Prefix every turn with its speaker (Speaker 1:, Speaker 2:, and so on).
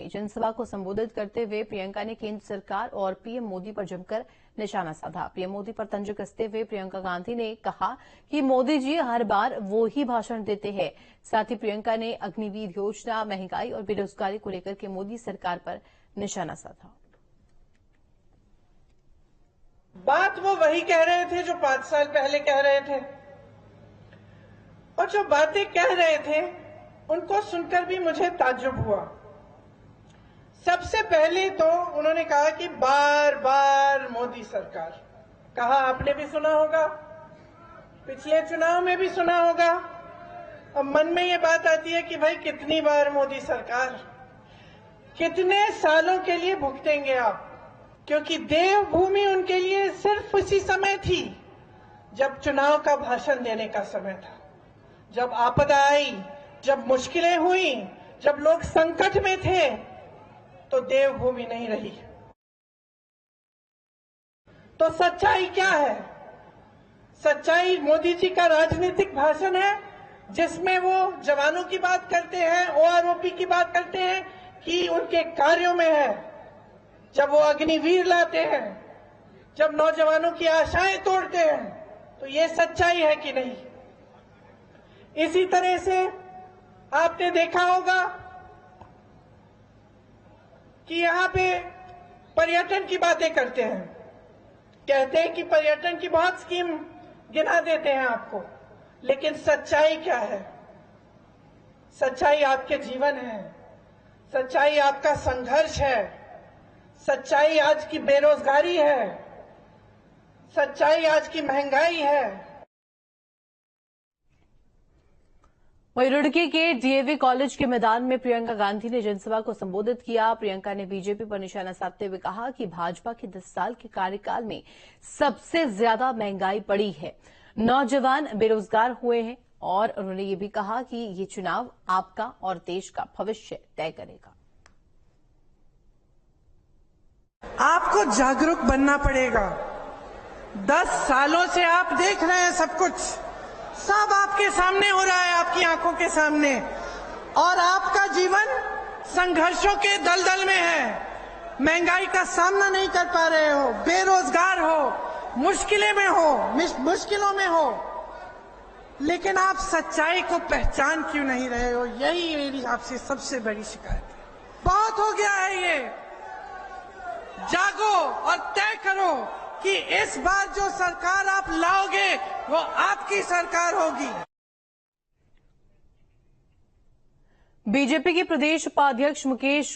Speaker 1: में जनसभा को संबोधित करते हुए प्रियंका ने केंद्र सरकार और पीएम मोदी पर जमकर निशाना साधा। पीएम मोदी पर तंज कसते हुए प्रियंका गांधी ने कहा कि मोदी जी हर बार वो ही भाषण देते हैं। साथ ही प्रियंका ने अग्निवीर योजना, महंगाई और बेरोजगारी को लेकर के मोदी सरकार पर निशाना साधा।
Speaker 2: बात वो वही कह रहे थे जो 5 साल पहले कह रहे थे, और जो बातें कह रहे थे उनको सुनकर भी मुझे ताज्जुब हुआ। सबसे पहले तो उन्होंने कहा कि बार बार मोदी सरकार। कहा आपने भी सुना होगा, पिछले चुनाव में भी सुना होगा। अब मन में ये बात आती है कि भाई कितनी बार मोदी सरकार, कितने सालों के लिए भुगतेंगे आप? क्योंकि देवभूमि उनके लिए सिर्फ उसी समय थी जब चुनाव का भाषण देने का समय था, जब आपदा आई, जब मुश्किलें हुई, जब लोग संकट में थे, तो देवभूमि नहीं रही। तो सच्चाई क्या है? सच्चाई मोदी जी का राजनीतिक भाषण है जिसमें वो जवानों की बात करते हैं, ओआरओपी की बात करते हैं कि उनके कार्यों में है। जब वो अग्निवीर लाते हैं, जब नौजवानों की आशाएं तोड़ते हैं, तो ये सच्चाई है कि नहीं? इसी तरह से आपने देखा होगा कि यहां पे पर्यटन की बातें करते हैं, कहते हैं कि पर्यटन की बहुत स्कीम गिना देते हैं आपको, लेकिन सच्चाई क्या है? सच्चाई आपके जीवन है, सच्चाई आपका संघर्ष है, सच्चाई आज की बेरोजगारी है, सच्चाई आज की महंगाई है।
Speaker 1: वहीं रुड़की के डीएवी कॉलेज के मैदान में प्रियंका गांधी ने जनसभा को संबोधित किया। प्रियंका ने बीजेपी पर निशाना साधते हुए कहा कि भाजपा के 10 साल के कार्यकाल में सबसे ज्यादा महंगाई बढ़ी है, नौजवान बेरोजगार हुए हैं, और उन्होंने ये भी कहा कि ये चुनाव आपका और देश का भविष्य तय करेगा।
Speaker 2: आपको जागरूक बनना पड़ेगा। 10 सालों से आप देख रहे हैं, सब कुछ सब आपके सामने हो रहा है, आपकी आंखों के सामने, और आपका जीवन संघर्षों के दलदल में है। महंगाई का सामना नहीं कर पा रहे हो, बेरोजगार हो, मुश्किलों में हो, लेकिन आप सच्चाई को पहचान क्यों नहीं रहे हो? यही मेरी आपसे सबसे बड़ी शिकायत है। बहुत हो गया है ये। जागो और तय करो कि इस बार जो सरकार आप लाओगे वो आपकी सरकार होगी।
Speaker 1: बीजेपी के प्रदेश उपाध्यक्ष मुकेश